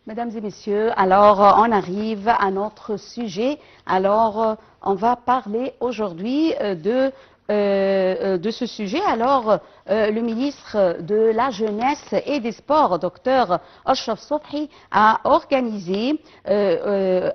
Mesdames et messieurs, alors on arrive à notre sujet. Alors on va parler aujourd'hui de ce sujet. Alors le ministre de la Jeunesse et des Sports, Dr Achraf Sobhi, a organisé,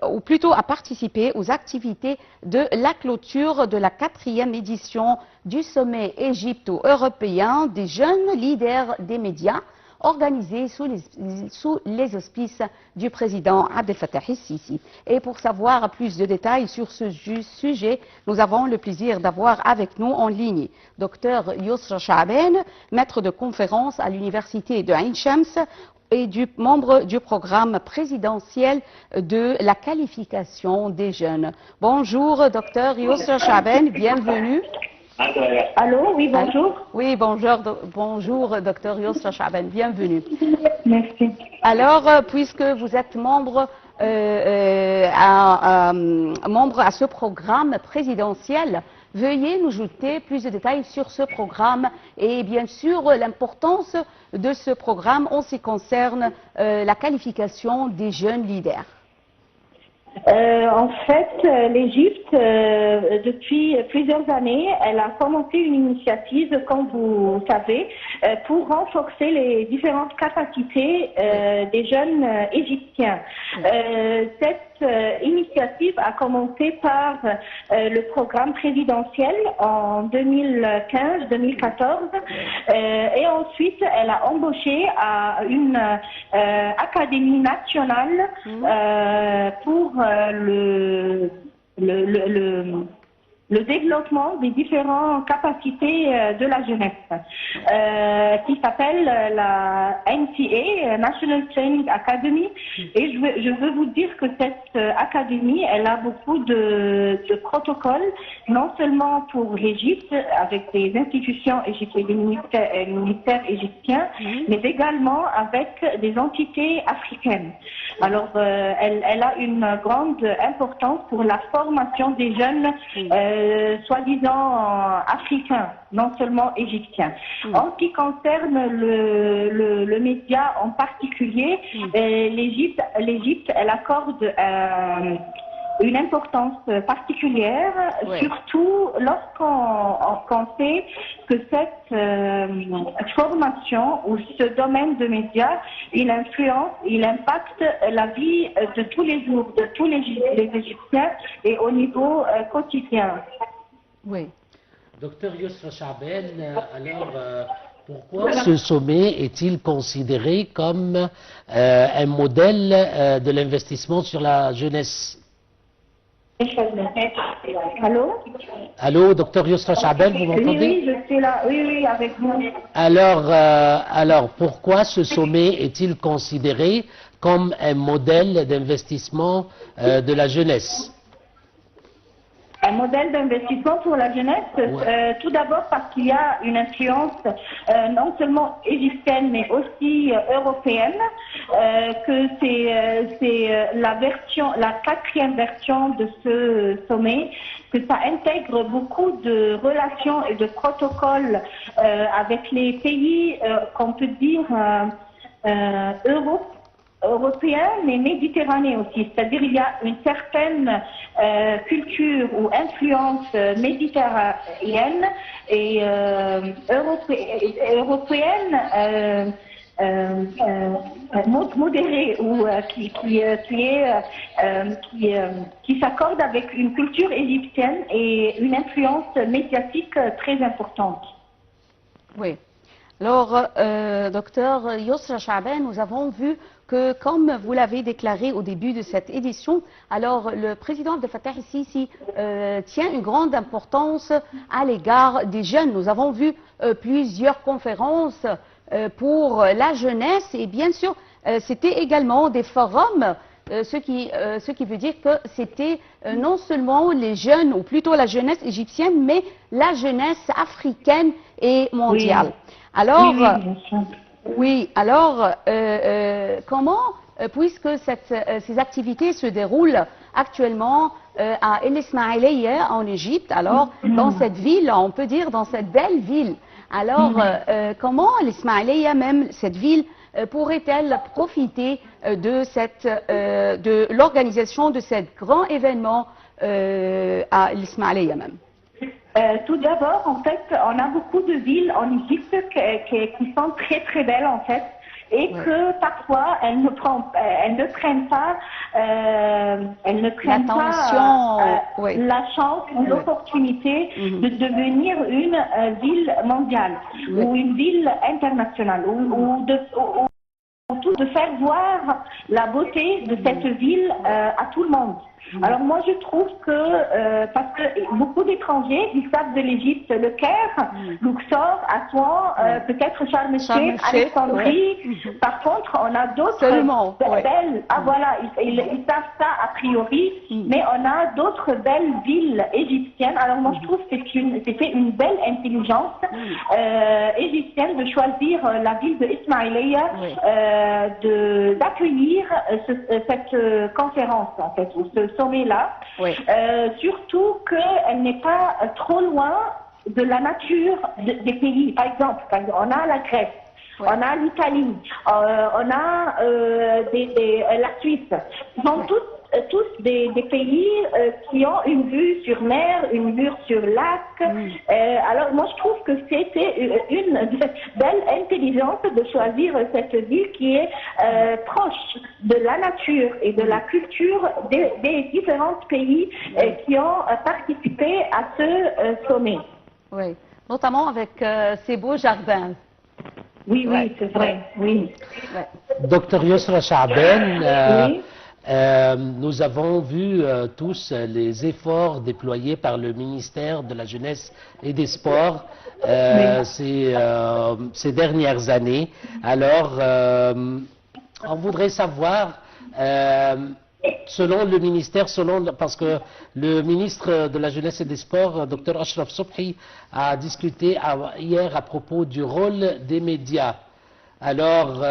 ou plutôt a participé aux activités de la clôture de la 4e édition du sommet égypto-européen des jeunes leaders des médias, organisé sous les auspices du président Abdel Fattah el-Sisi. Et pour savoir plus de détails sur ce sujet, nous avons le plaisir d'avoir avec nous en ligne Dr Yousra Chaaben, maître de conférence à l'université de Ain Shams et membre du programme présidentiel de la qualification des jeunes. Bonjour Dr Yousra Chaaben, bienvenue. Allô, oui, bonjour. Oui, bonjour, Dr Yousra Chaaben, bienvenue. Merci. Alors, puisque vous êtes membre à ce programme présidentiel, veuillez nous jeter plus de détails sur ce programme et bien sûr l'importance de ce programme en ce qui concerne la qualification des jeunes leaders. En fait, l'Égypte, depuis plusieurs années, elle a commencé une initiative, comme vous savez, pour renforcer les différentes capacités des jeunes égyptiens. Cette initiative a commencé par le programme présidentiel en 2015-2014 et ensuite elle a embauché à une académie nationale pour le développement des différentes capacités de la jeunesse, qui s'appelle la NTA, National Training Academy. Et je veux vous dire que cette académie, elle a beaucoup de protocoles, non seulement pour l'Égypte, avec des institutions égyptiennes, des ministères égyptiens, mais également avec des entités africaines. Alors, elle a une grande importance pour la formation des jeunes soi-disant africains, non seulement égyptiens. En ce qui concerne le média en particulier, l'Égypte, elle accorde une importance particulière, surtout lorsqu'on sait que cette formation ou ce domaine de médias, il influence, il impacte la vie de tous les jours, de tous les Égyptiens et au niveau quotidien. Oui. Docteur Yousra Chaaben, alors pourquoi ce sommet est-il considéré comme un modèle de l'investissement sur la jeunesse? Allô? Allô, docteur Yousra Chaaben, vous m'entendez? Oui, je suis là, oui, avec vous. Alors, pourquoi ce sommet est-il considéré comme un modèle d'investissement de la jeunesse? Un modèle d'investissement pour la jeunesse, tout d'abord parce qu'il y a une influence non seulement égyptienne mais aussi européenne, que c'est la 4e version de ce sommet, que ça intègre beaucoup de relations et de protocoles avec les pays qu'on peut dire européen mais méditerranéen aussi, c'est-à-dire il y a une certaine culture ou influence méditerranéenne et européenne modérée ou qui s'accorde avec une culture égyptienne et une influence médiatique très importante. Oui. Alors, docteur Yousra Chaaben, nous avons vu que, comme vous l'avez déclaré au début de cette édition, alors le président Abdel Fattah el-Sisi tient une grande importance à l'égard des jeunes. Nous avons vu plusieurs conférences pour la jeunesse et bien sûr, c'était également des forums, ce qui veut dire que c'était non seulement les jeunes, ou plutôt la jeunesse égyptienne, mais la jeunesse africaine et mondiale. Oui. Alors, oui, comment, puisque ces activités se déroulent actuellement à El Ismaïliya en Égypte, alors dans cette ville, on peut dire dans cette belle ville, alors comment El Ismaïliya, même cette ville pourrait-elle profiter de l'organisation de cet grand événement à l'Ismaïlia même? Tout d'abord, en fait, on a beaucoup de villes en Égypte qui sont très très belles en fait, et que parfois elles ne prennent pas la chance ou l'opportunité de devenir une ville mondiale ou une ville internationale ou de faire voir la beauté de cette ville à tout le monde. Alors moi je trouve que, parce que beaucoup d'étrangers, ils savent de l'Égypte, le Caire, Luxor, Assouan, peut-être Sharm el-Sheikh, Alexandrie. Par contre, on a d'autres belles, ils savent ça a priori, mais on a d'autres belles villes égyptiennes. Alors moi je trouve que c'était une belle intelligence égyptienne de choisir la ville de Ismaïlia, d'accueillir cette conférence en fait, ou ce sommet-là, surtout qu'elle n'est pas trop loin de la nature des pays. Par exemple, on a la Grèce, on a l'Italie, on a la Suisse. Ils sont tous des pays qui ont une vue sur mer, une vue sur lac. Alors moi je trouve que c'était une belle intelligence de choisir cette ville qui est proche de la nature et de la culture des différents pays qui ont participé à ce sommet. Oui, notamment avec ces beaux jardins. Oui, c'est vrai, oui. Docteur Yousra Chaaben, nous avons vu tous les efforts déployés par le ministère de la Jeunesse et des Sports ces dernières années. Alors, on voudrait savoir, selon le ministère, parce que le ministre de la Jeunesse et des Sports, Dr Ashraf Sobhi, a discuté hier à propos du rôle des médias. Alors,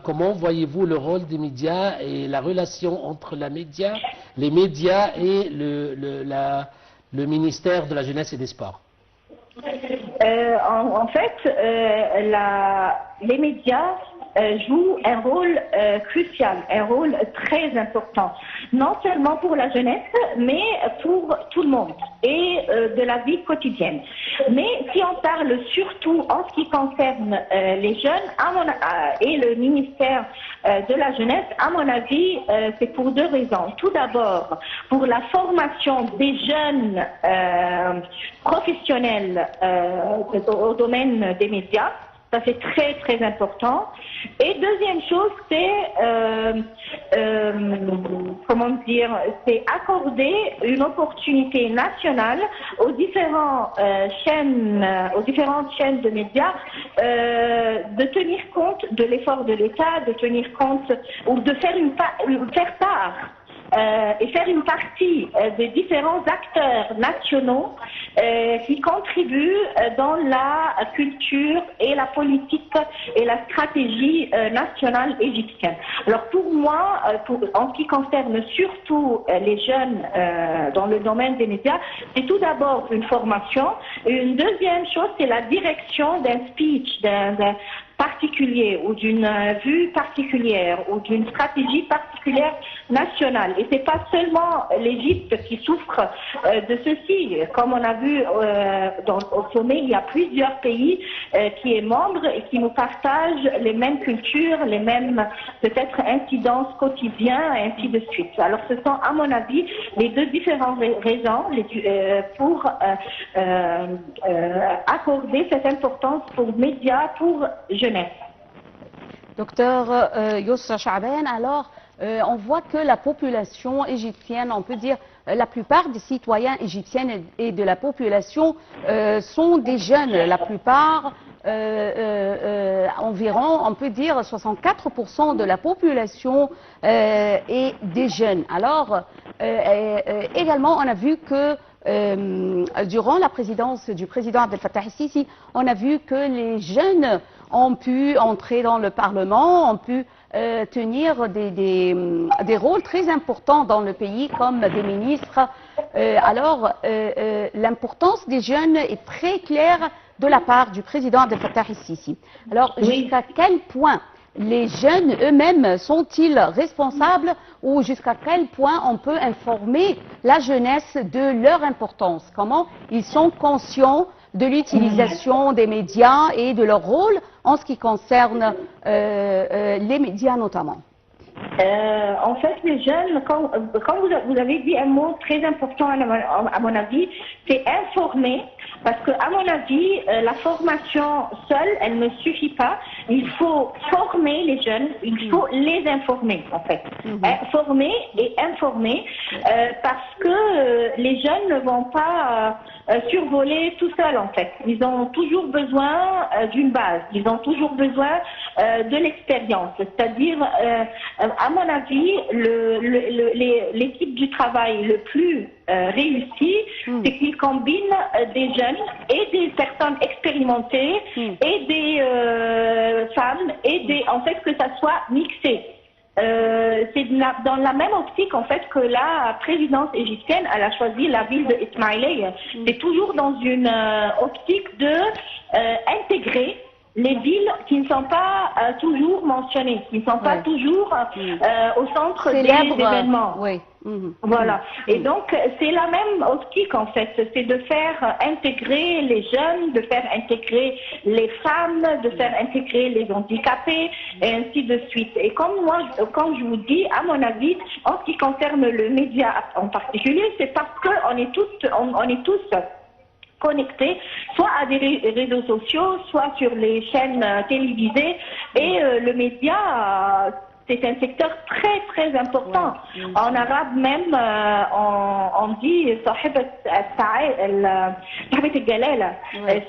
comment voyez-vous le rôle des médias et la relation entre les médias et le ministère de la Jeunesse et des Sports? En fait, les médias jouent un rôle crucial, un rôle très important, non seulement pour la jeunesse, mais pour tout le monde et de la vie quotidienne. Mais si on parle surtout en ce qui concerne les jeunes et le ministère de la jeunesse, à mon avis, c'est pour deux raisons. Tout d'abord, pour la formation des jeunes professionnels au domaine des médias. Ça c'est très très important. Et deuxième chose, c'est c'est accorder une opportunité nationale aux différentes chaînes de médias de tenir compte de l'effort de l'État, de tenir compte ou de faire part et faire une partie des différents acteurs nationaux qui contribuent dans la culture et la politique et la stratégie nationale égyptienne. Alors pour moi, en ce qui concerne surtout les jeunes dans le domaine des médias, c'est tout d'abord une formation. Et une deuxième chose, c'est la direction d'un speech, d'un particulier ou d'une vue particulière ou d'une stratégie particulière nationale. Et c'est pas seulement l'Égypte qui souffre de ceci. Comme on a vu au sommet, il y a plusieurs pays qui sont membres et qui nous partagent les mêmes cultures, les mêmes peut-être incidences quotidiennes, et ainsi de suite. Alors ce sont à mon avis les deux différentes raisons pour accorder cette importance pour médias, pour jeunesse. Docteur Yousra Chaaben, alors on voit que la population égyptienne, on peut dire la plupart des citoyens égyptiens et de la population sont des jeunes. La plupart, environ, on peut dire 64% de la population est des jeunes. Alors, également, on a vu que durant la présidence du président Abdel Fattah el-Sisi, on a vu que les jeunes ont pu entrer dans le Parlement, ont pu tenir des rôles très importants dans le pays comme des ministres. Alors, l'importance des jeunes est très claire de la part du président Abdel Fattah el-Sisi. Alors, jusqu'à quel point les jeunes eux-mêmes sont-ils responsables ou jusqu'à quel point on peut informer la jeunesse de leur importance? Comment ils sont conscients de l'utilisation des médias et de leur rôle en ce qui concerne les médias notamment? En fait, les jeunes, quand vous avez dit un mot très important à mon avis, c'est informer, parce que à mon avis, la formation seule, elle ne suffit pas. Il faut former les jeunes, il faut les informer en fait. Former et informer, parce que les jeunes ne vont pas survoler tout seuls en fait. Ils ont toujours besoin d'une base, ils ont toujours besoin de l'expérience, c'est-à-dire à mon avis, l'équipe du travail le plus réussi, c'est qu'il combine des jeunes et des personnes expérimentées et des femmes en fait que ça soit mixé. C'est dans la même optique en fait que la présidence égyptienne elle a choisi la ville de Ismaïlia. C'est toujours dans une optique de intégrer les villes qui ne sont pas toujours mentionnées, qui ne sont pas toujours au centre des événements. Voilà. Et donc, c'est la même optique, en fait. C'est de faire intégrer les jeunes, de faire intégrer les femmes, de faire intégrer les handicapés, et ainsi de suite. Et comme je vous dis, à mon avis, en ce qui concerne le média en particulier, c'est parce qu'on est tous connectés, soit à des réseaux sociaux, soit sur les chaînes télévisées. Et le média, c'est un secteur très très important. En arabe même, on dit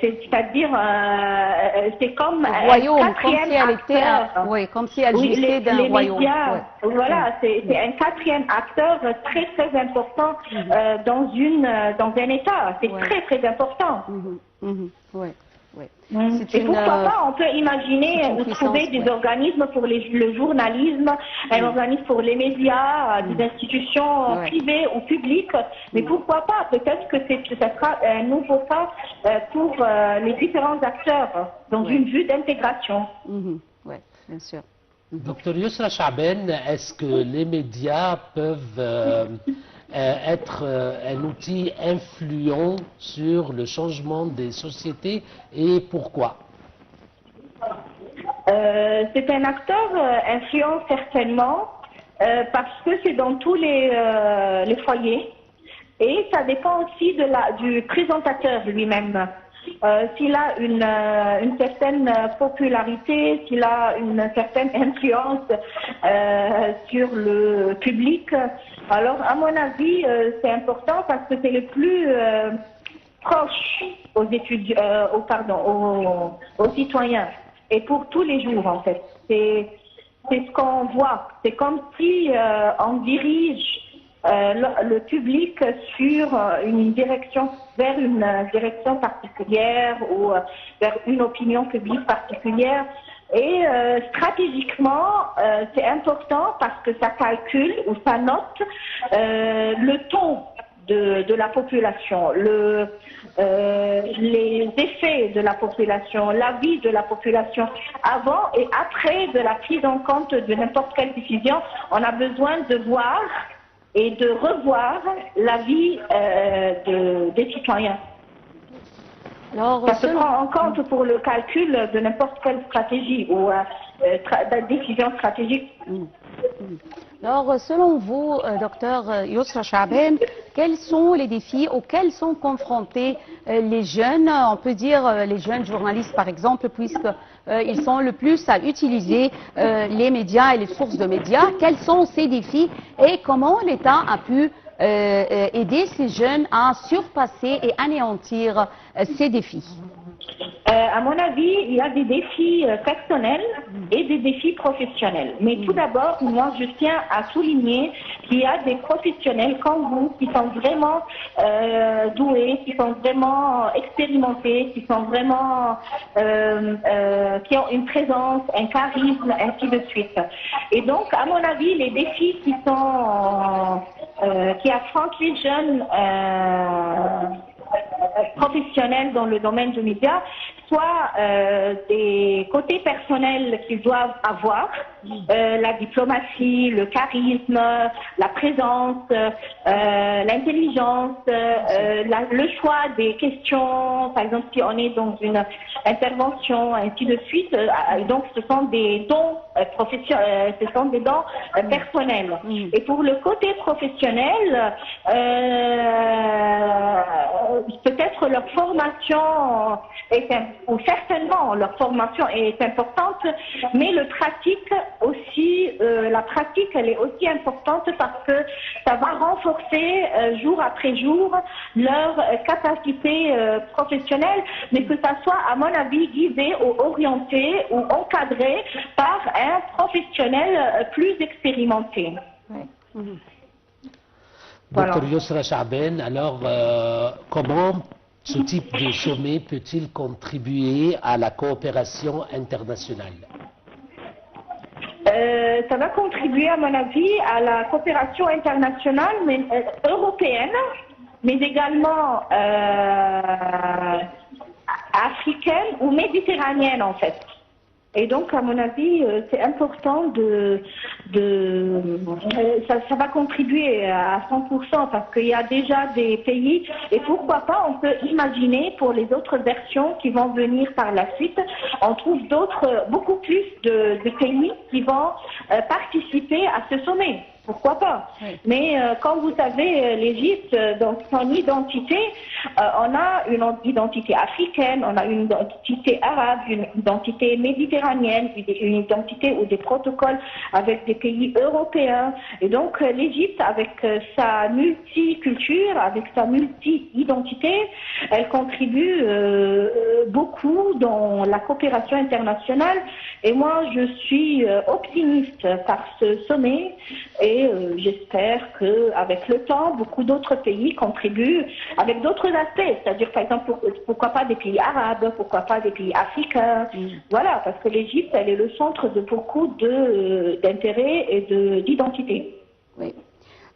c'est-à-dire c'est comme un quatrième acteur. Comme si elle jouissait d'un royaume. Voilà, c'est un quatrième acteur très très important dans un État. C'est très très important. Et pourquoi pas, on peut imaginer trouver des organismes pour le journalisme, un organisme pour les médias, des institutions privées ou publiques, mais pourquoi pas, peut-être que ça sera un nouveau pas pour les différents acteurs dans une vue d'intégration. Oui, bien sûr. Docteur Yousra Chaaben, est-ce que les médias peuvent être un outil influent sur le changement des sociétés et pourquoi? C'est un acteur influent certainement parce que c'est dans tous les foyers et ça dépend aussi du présentateur lui-même. S'il a une certaine popularité, s'il a une certaine influence sur le public, alors à mon avis c'est important parce que c'est le plus proche aux citoyens et pour tous les jours en fait. C'est ce qu'on voit. C'est comme si on dirige le public sur une direction, vers une direction particulière ou vers une opinion publique particulière. Et stratégiquement, c'est important parce que ça calcule ou ça note le ton de la population, les effets de la population, la vie de la population avant et après de la prise en compte de n'importe quelle décision. On a besoin de voir et de revoir la vie des citoyens. Ça se prend en compte pour le calcul de n'importe quelle stratégie ou décision stratégique. Alors, selon vous, docteur Yousra Chaaben, quels sont les défis auxquels sont confrontés les jeunes, on peut dire les jeunes journalistes par exemple, puisqu'ils sont le plus à utiliser les médias et les sources de médias. Quels sont ces défis et comment l'État a pu aider ces jeunes à surpasser et anéantir ces défis? À mon avis, il y a des défis personnels et des défis professionnels. Mais tout d'abord, moi, je tiens à souligner qu'il y a des professionnels comme vous qui sont vraiment doués, qui sont vraiment expérimentés, qui sont vraiment qui ont une présence, un charisme, ainsi de suite. Et donc, à mon avis, les défis qui affrontent les jeunes professionnels dans le domaine du média, soit des côtés personnels qu'ils doivent avoir, la diplomatie, le charisme, la présence, l'intelligence, le choix des questions, par exemple si on est dans une intervention, ainsi de suite. Donc ce sont des dons professionnels, ce sont des dons personnels. Et pour le côté professionnel, peut-être leur formation ou certainement leur formation est importante, mais le pratique aussi, la pratique elle est aussi importante parce que ça va renforcer jour après jour leur capacité professionnelle, mais que ça soit à mon avis guidé ou orienté ou encadré par un professionnel plus expérimenté. Docteur Yousra Chaaben, alors comment ce type de sommet peut-il contribuer à la coopération internationale? Ça va contribuer, à mon avis, à la coopération internationale, mais européenne, mais également africaine ou méditerranéenne, en fait. Et donc, à mon avis, c'est important ça va contribuer à 100% parce qu'il y a déjà des pays, et pourquoi pas, on peut imaginer pour les autres versions qui vont venir par la suite, on trouve beaucoup plus de pays qui vont participer à ce sommet. Pourquoi pas? Oui. Mais comme vous savez, l'Égypte, dans son identité, on a une identité africaine, on a une identité arabe, une identité méditerranéenne, une identité ou des protocoles avec des pays européens. Et donc l'Égypte, avec sa multiculture, avec sa multi-identité, elle contribue beaucoup dans la coopération internationale. Et moi, je suis optimiste par ce sommet. Et j'espère qu'avec le temps, beaucoup d'autres pays contribuent avec d'autres aspects, c'est-à-dire par exemple, pourquoi pas des pays arabes, pourquoi pas des pays africains, voilà, parce que l'Égypte, elle est le centre de beaucoup d'intérêts et d'identité. Oui.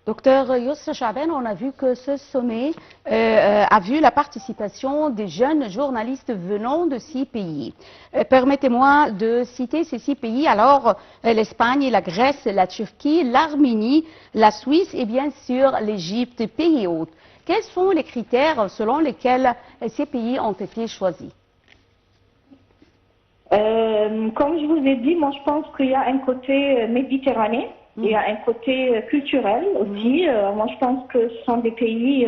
Docteur Yousra Chaaben, on a vu que ce sommet a vu la participation des jeunes journalistes venant de 6 pays. Permettez-moi de citer ces 6 pays. Alors, l'Espagne, la Grèce, la Turquie, l'Arménie, la Suisse et bien sûr l'Égypte, pays hôtes. Quels sont les critères selon lesquels ces pays ont été choisis? Comme je vous ai dit, moi je pense qu'il y a un côté méditerranéen. Il y a un côté culturel aussi. Moi, je pense que ce sont des pays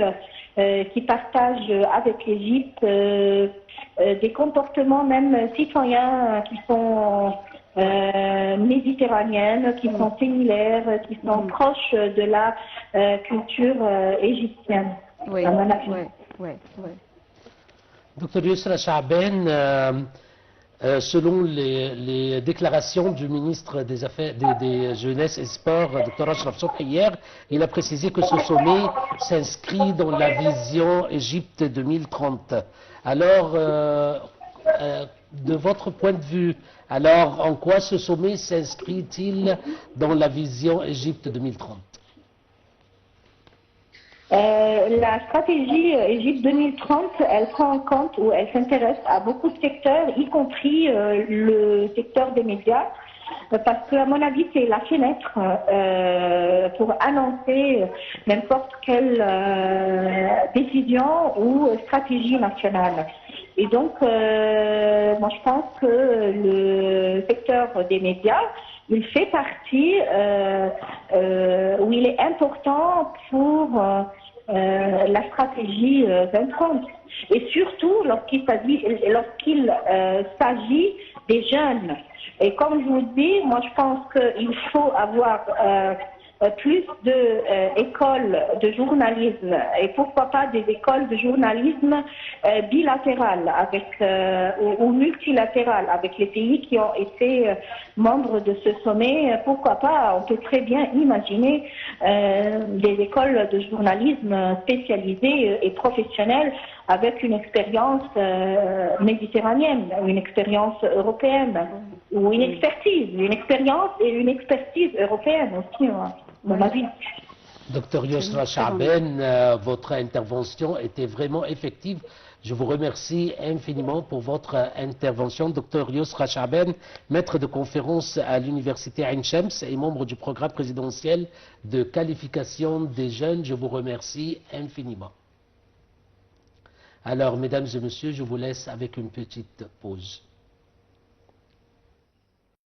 qui partagent avec l'Égypte des comportements même citoyens qui sont méditerranéennes, qui sont similaires, qui sont proches de la culture égyptienne. Oui, oui. Docteur Yousra Chaaben, selon les déclarations du ministre des Affaires des Jeunesse et Sports, Dr Achraf Sobhi, hier, il a précisé que ce sommet s'inscrit dans la vision Égypte 2030. Alors, de votre point de vue, alors en quoi ce sommet s'inscrit-il dans la vision Égypte 2030? La stratégie Égypte 2030, elle prend en compte ou elle s'intéresse à beaucoup de secteurs, y compris le secteur des médias, parce que à mon avis c'est la fenêtre pour annoncer n'importe quelle décision ou stratégie nationale. Et donc, moi je pense que le secteur des médias, il fait partie où il est important pour la stratégie 2030. Et surtout lorsqu'il s'agit des jeunes. Et comme je vous dis, moi je pense qu'il faut avoir plus d'écoles de journalisme et pourquoi pas des écoles de journalisme bilatérales ou multilatérales avec les pays qui ont été membres de ce sommet. Pourquoi pas, on peut très bien imaginer des écoles de journalisme spécialisées et professionnelles avec une expérience méditerranéenne, une expérience européenne, ou une expérience et une expertise européenne aussi. Mon avis. Docteur Yousra Chaaben, votre intervention était vraiment effective. Je vous remercie infiniment pour votre intervention. Dr Yousra Chaaben, maître de conférence à l'Université Ain Shams et membre du programme présidentiel de qualification des jeunes, je vous remercie infiniment. Alors, mesdames et messieurs, je vous laisse avec une petite pause.